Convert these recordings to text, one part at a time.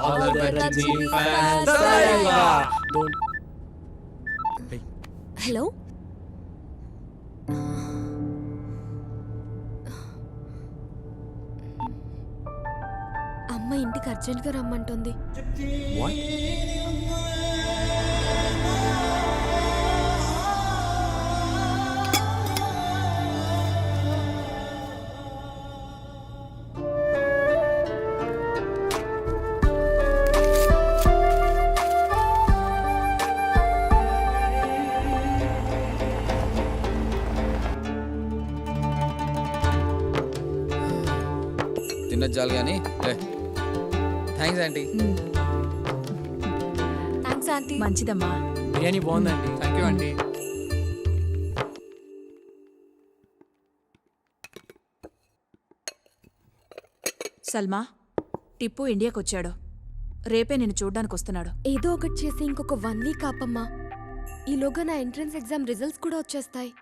All the Rajini fans, Salva. Don't. Hey. Hello అమ్మ ఇంటికి అర్జెంట్గా రమ్మంటుంది. What? తిన్నది చాలు కానీ థ్యాంక్స్ ఆంటీ. Thanks aunty. మంచిదమ్మా. బిర్యానీ బాగుందండి. Thank you aunty. Salma, Tipu ఇండియాకి వచ్చాడు. రేపే నిన్ను చూడ్డానికి వస్తున్నాడు. ఏదో ఒకటి చేసి ఇంకొక 1 వీక్ ఆపమ్మా. ఈలోగా నా ఎంట్రన్స్ ఎగ్జామ్ రిజల్ట్స్ కూడా వచ్చేస్తాయి.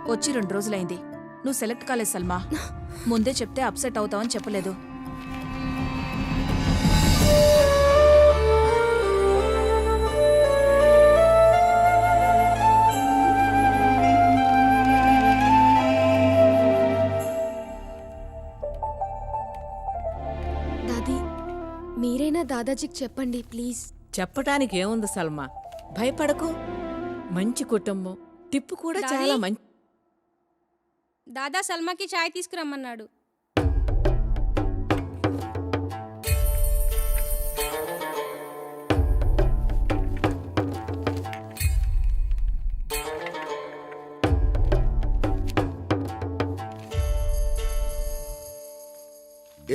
వచ్చి 2 రోజులైంది. నువ్వు సెలెక్ట్ కాలేదు సల్మా. ముందే చెప్తే అప్సెట్ అవుతావని చెప్పలేదు. దాదీ, మీరైనా దాదాజీకి చెప్పండి ప్లీజ్. చెప్పటానికి ఏముంది సల్మా, భయపడకు. మంచి కుటుంబం. టిప్పు కూడా చాలా మంచి. దాదా సల్మాకి చాయ్ తీసుకురమ్మన్నాడు.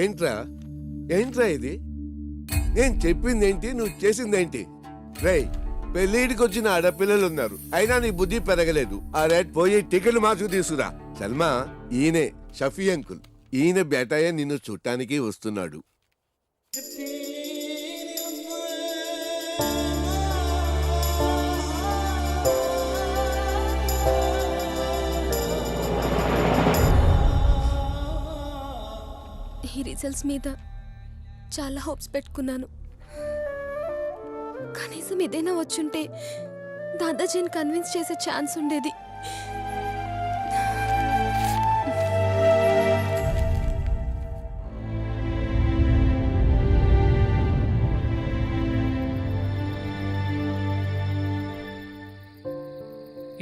ఏంట్రా ఏంట్రా ఇది? నేను చెప్పిందేంటి, నువ్వు చేసిందేంటి? రేయ్, పెళ్ళిడికి వచ్చిన ఆడపిల్లలున్నారు, అయినా నీ బుద్ధి పెరగలేదు. ఆ రేట్ పోయి టికెట్లు మార్చుకు తీసుకురా. సల్మా, ఈయనే షఫీ అంకుల్. ఈయన బేటాయ నిన్ను చూడటానికి వస్తున్నాడు. ఈ రిజల్ట్స్ మీద చాలా హోప్స్ పెట్టుకున్నాను. కనీసం ఏదైనా వచ్చుంటే దాదాజీని కన్విన్స్ చేసే ఛాన్స్ ఉండేది.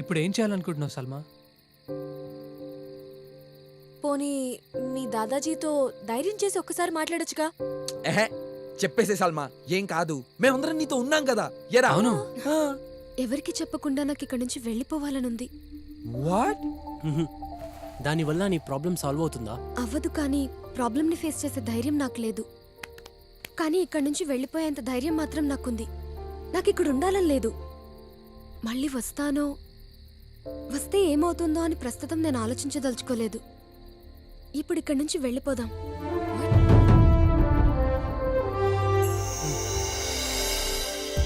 ఇప్పుడు ఏం చేయాలనుకుంటున్నావు సల్మా? పోనీ మీ దాదాజీతో ధైర్యం చేసి ఒక్కసారి మాట్లాడొచ్చుగా. చెప్పేసే సల్మా, ఏం కాదు, మేమందరం నీతో ఉన్నాం కదా. ఎరా? అవును. ఎవరికి చెప్పకుండా నాకు ఇక్కడి నుంచి వెళ్ళిపోవాలనుంది. వాట్? దానివల్ల నీ ప్రాబ్లం సాల్వ్ అవుతుందా? అవ్వదు, కానీ ప్రాబ్లంని ఫేస్ చేసే ధైర్యం నాకు లేదు. కానీ ఇక్కడి నుంచి వెళ్ళిపోయేంత ధైర్యం మాత్రం నాకుంది. నాకు ఇక్కడ ఉండాలని లేదు. మళ్ళీ వస్తానో, వస్తే ఏమవుతుందో అని ప్రస్తుతం నేను ఆలోచించదలుచుకోలేదు. ఇప్పుడు ఇక్కడి నుంచి వెళ్ళిపోదాం.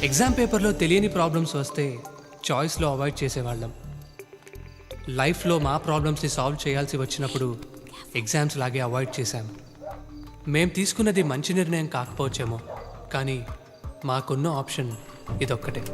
ఎగ్జామ్ పేపర్లో తెలియని ప్రాబ్లమ్స్ వస్తే చాయిస్లో అవాయిడ్ చేసేవాళ్ళం. లైఫ్లో మా ప్రాబ్లమ్స్ని సాల్వ్ చేయాల్సి వచ్చినప్పుడు ఎగ్జామ్స్ లాగే అవాయిడ్ చేశాం. మేం తీసుకున్నది మంచి నిర్ణయం కాకపోవచ్చేమో, కానీ మాకున్న ఆప్షన్ ఇదొక్కటే.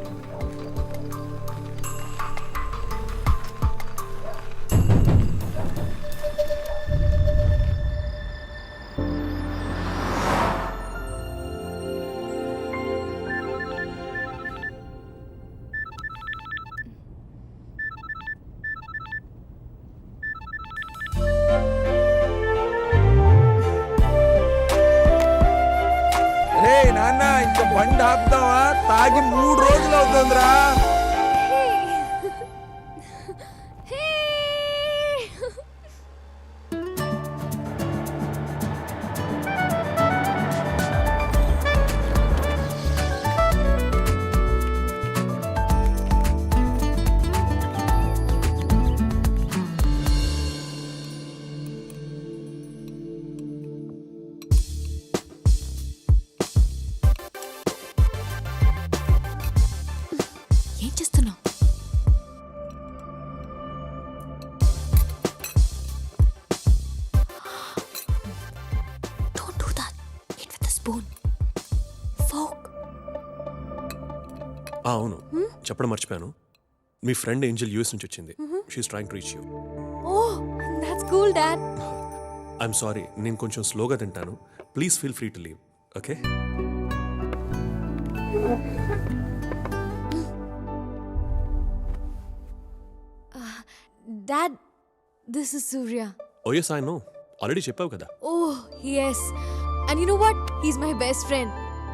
నాన్న, ఇంకా బండి ఆపుతావా? తాగి 3 రోజులు అవుతుందిరా. అవును చెప్పడం మర్చిపోయాను మీ ఫ్రెండ్ ఏంజల్ యూఎస్ నుంచి వచ్చింది she is trying to reach you oh that's cool dad. I'm sorry నేను కొంచెం స్లోగా తింటాను please feel free to leave okay dad this is Surya. Oh yes I know already చెప్పావు కదా Oh, yes. And you know what? He's my best friend.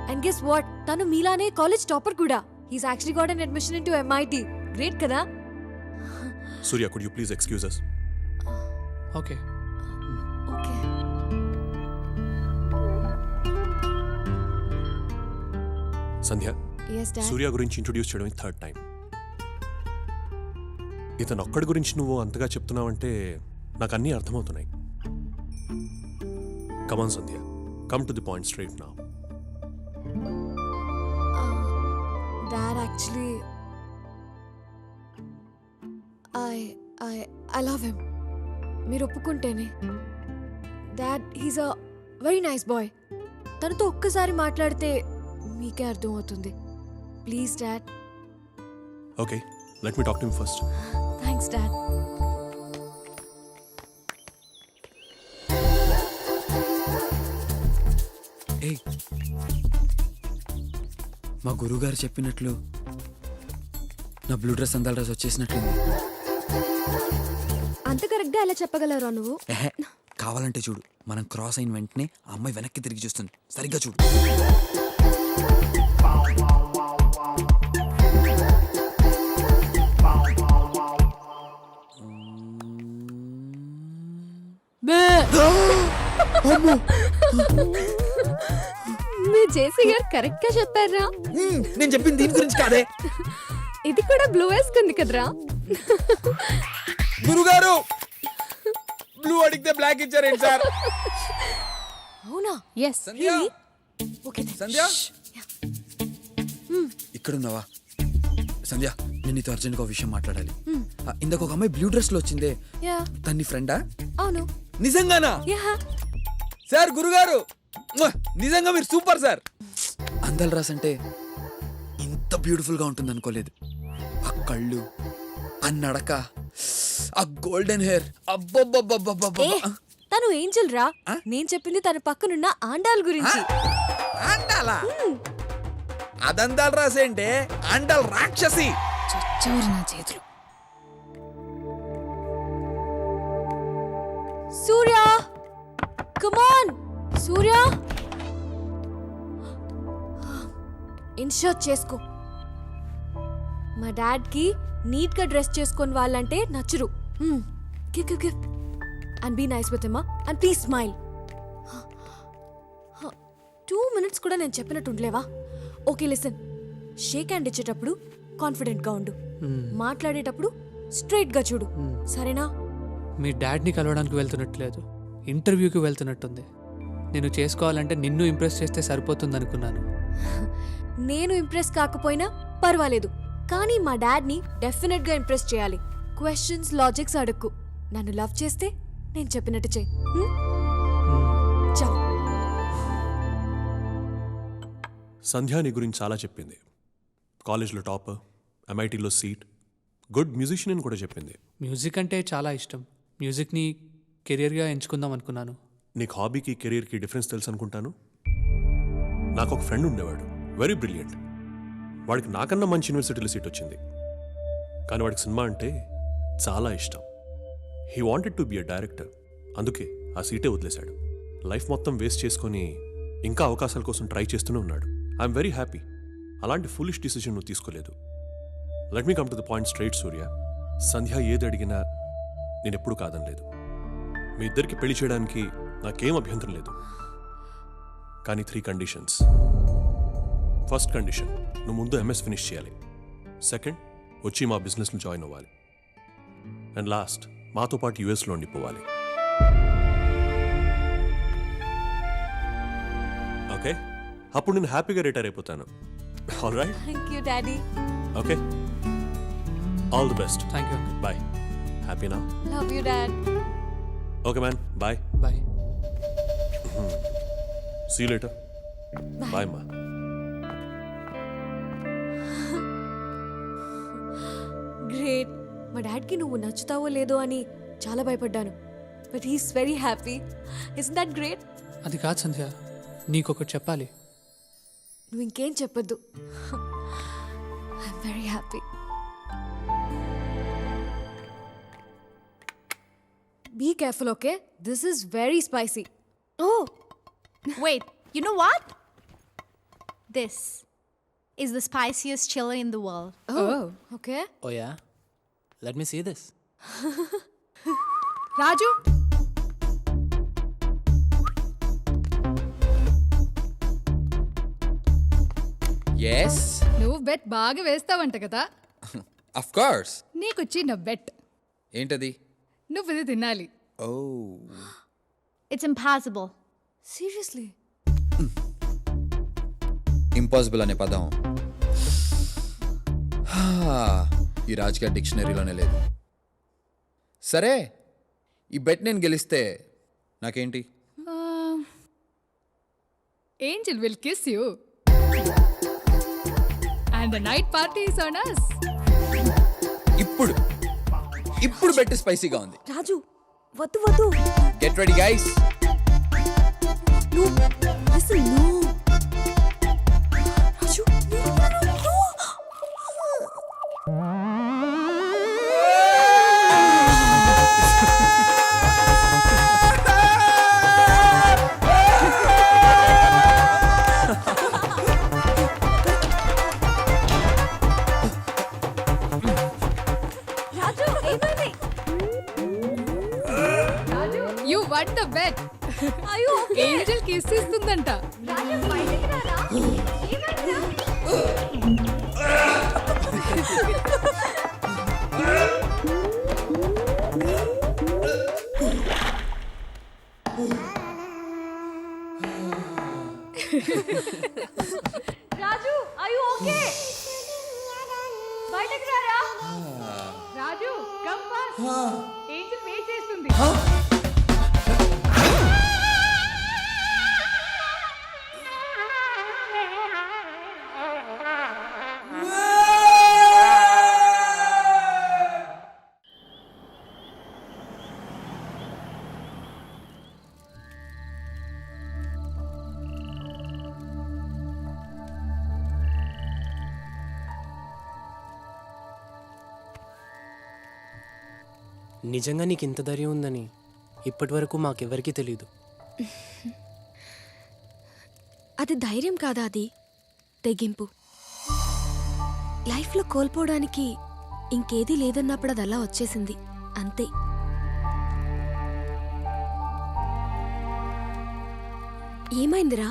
And guess what? Tanu Milane college topper kuda. He's actually got an admission into MIT. Great kada? Surya could you please excuse us okay Okay. Sandhya Yes, dad. Surya గురించి introduce చేయడం third time ఇతను ఒక్కడి గురించి నువ్వు అంతగా చెప్తున్నావంటే నాకు అన్నీ అర్థమవుతున్నాయి come on Sandhya come to the point straight నా Dad, actually, I love him. మీరు ఒప్పుకుంటేనే. Dad, he's a very nice boy. తనతో ఒక్కసారి మాట్లాడితే మీకే అర్థమవుతుంది. Please, Dad. Okay let me talk to him first Thanks, Dad. ఏయ్ మా గురువుగారు చెప్పినట్లు నా బ్లూ డ్రెస్ అందాల డ్రెస్ వచ్చేసినట్లుంది. అంత కరెక్ట్గా ఎలా చెప్పగలరా నువ్వు? ఎహే కావాలంటే చూడు మనం క్రాస్ అయిన వెంటనే ఆ అమ్మాయి వెనక్కి తిరిగి చూస్తుంది సరిగ్గా చూడు. మీ జేసీ గారు కరెక్ట్ గా చెప్పారా? నేను చెప్పింది దీని గురించి కాదే. ఇది కూడా బ్లూ వేసుకుంది కదరా? గురుగారు బ్లూ అడిగితే బ్లాక్ ఇచ్చారేంటి సార్? అవునా? ఎస్. సంధ్య ఓకే సంధ్య ఇక్కడున్నావా సంధ్య నేను నీతో అర్జెంట్గా ఒక విషయం మాట్లాడాలి. ఇందాక ఒక అమ్మాయి బ్లూ డ్రెస్ లో వచ్చిందే యా తన్ని ఫ్రెండా? అవును. నిజంగానా? యా సార్ గురుగారు నిజంగా మీరు సూపర్ సార్. అందాల రాస్ అంటే ఇంత బ్యూటిఫుల్ గా ఉంటుంది అనుకోలేదు. ఆ కళ్ళు ఆ నడక ఆ గోల్డెన్ హెయిర్ అబ్బబ్బబ్బబ్బబ్బబ్బ. తను ఏంజల్ రా. నేను చెప్పింది తన పక్కనున్న ఆండాల్ గురించి. అండాలా? అదందాలు రాసేంటే అండాల్ రాక్షసి. చచ్చారు నా చేతులు. Surya come on Surya in shirt చేసుకో. మా డాడ్ కి నీట్ గా డ్రెస్ చేసుకొని వాళ్ళంటే నచ్చరు. Give give give and be nice with him and please smile. 2 minutes కూడా నేను చెప్పినట్టు ఉండలేవా? ఓకే లిసన్, షేక్ హ్యాండ్ ఇచ్చేటప్పుడు కాన్ఫిడెంట్ గా ఉండు. మాట్లాడేటప్పుడు స్ట్రైట్ గా చూడు, సరేనా? మీ డాడ్ని కలవడానికి వెళ్తున్నట్లేదు ఇంటర్వ్యూకి వెళ్తున్నట్టుంది. నేను చేసుకోవాలంటే నిన్ను ఇంప్రెస్ చేస్తే సరిపోతుంది అనుకున్నాను. నేను ఇంప్రెస్ కాకపోయినా పర్వాలేదు, కానీ మా డాడ్ని డెఫినెట్ గా ఇంప్రెస్ చేయాలి. క్వశ్చన్స్ లాజిక్స్ అడుక్కు. నన్ను లవ్ చేస్తే నేను చెప్పినట్టు చెయ్యి. చాలు. సంధ్య నీ గురించి చాలా చెప్పింది. కాలేజ్లో టాపర్, ఎంఐటీలో సీట్, గుడ్ మ్యూజిషియన్ అని కూడా చెప్పింది. మ్యూజిక్ అంటే చాలా ఇష్టం. మ్యూజిక్ని కెరియర్గా ఎంచుకుందాం అనుకున్నాను. నీకు హాబీకి కెరీర్కి డిఫరెన్స్ తెలుసు అనుకుంటాను. నాకు ఒక ఫ్రెండ్ ఉండేవాడు, వెరీ బ్రిలియంట్. వాడికి నాకన్నా మంచి యూనివర్సిటీలో సీట్ వచ్చింది, కానీ వాడికి సినిమా అంటే చాలా ఇష్టం. He wanted to be a director. అందుకే ఆ సీటే వదిలేశాడు. లైఫ్ మొత్తం వేస్ట్ చేసుకొని ఇంకా అవకాశాల కోసం ట్రై చేస్తూనే ఉన్నాడు. I'm very happy. అలాంటి ఫులిష్ డిసిజన్ నువ్వు తీసుకోలేదు. Let me come to the point straight Surya. Sandhya ఏది అడిగినా నేను ఎప్పుడూ కాదనలేదు. మీ ఇద్దరికి పెళ్లి చేయడానికి నాకేం అభ్యంతరం లేదు, కానీ 3 కండిషన్స్. ఫస్ట్ కండిషన్, నువ్వు ముందు ఎంఎస్ ఫినిష్ చేయాలి. సెకండ్, వచ్చి మా బిజినెస్లో జాయిన్ అవ్వాలి. అండ్ లాస్ట్, మాతో పాటు యూఎస్లో ఉండిపోవాలి. ఓకే, అప్పుడు నేను హ్యాపీగా రిటైర్ అయిపోతాను. All right? Thank you daddy. Okay, all the best. Thank you. Bye. హ్యాపీనా? Love you dad. Okay man, bye. Bye. See you later. Bye మా. మా డాడ్కి నువ్వు నచ్చుతావో లేదో అని చాలా భయపడ్డాను. But he's very happy. Is that great? అది కాదు సంధ్య, నీకొకటి చెప్పాలి. నువ్వు ఇంకేం చెప్పొద్దు. I'm very happy. Be careful, okay? This is very spicy. Oh Wait, you know what? This is the spiciest chili in the world. Okay. Oh yeah, let me see this. Raju, yes నువ్వు bet బాగా వేస్తావంట కదా. Of course. నీకు చిన్న bet. ఏంటది? నువ్వు ఇది తినాలి. ఓ It's impossible. సీరియస్లీ? ఇంపాసిబుల్ అనే పదం ఈ రాజకీయ డిక్షనరీలోనే లేదు. సరే, ఈ బెట్ నేను గెలిస్తే నాకేంటి? Angel will kiss you and the night party is on us. ఇప్పుడు బెట్ స్పైసీగా ఉంది. రాజు, వద్దు వద్దు. Get ready guys. No, listen, no. Raju, no. Raju, ఏమైంది? You won the bet. అయ్యో, ఏంజల్ కిస్ ఇస్తుందంట. రాజు బయటికి రారా? ఏమైందిరా? Raju, are you okay? బయటికి రారా? Raju come fast. Angel wait చేస్తుంది. నిజంగా నీకు ఇంత ధైర్యం ఉందని ఇప్పటి వరకు మాకెవరికీ తెలియదు. అది ధైర్యం కాదా, అది తెగింపు. లైఫ్లో కోల్పోవడానికి ఇంకేదీ లేదన్నప్పుడు అది అలా వచ్చేసింది, అంతే. ఏమైందిరా?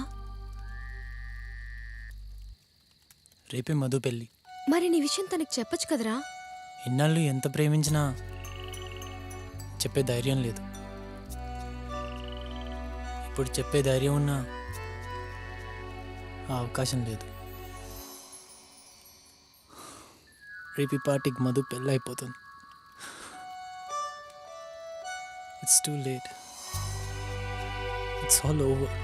రేపే మధు పెళ్ళి. మరి నీ విషయం తనకి చెప్పొచ్చు కదరా? ఇన్నాళ్ళు ఎంత ప్రేమించినా చెప్పే ధైర్యం లేదు. ఇప్పుడు చెప్పే ధైర్యం ఉన్నా ఆ అవకాశం లేదు. రేపు ఈ పార్టీకి మధు పెళ్ళి అయిపోతుంది. It's too late. It's all over.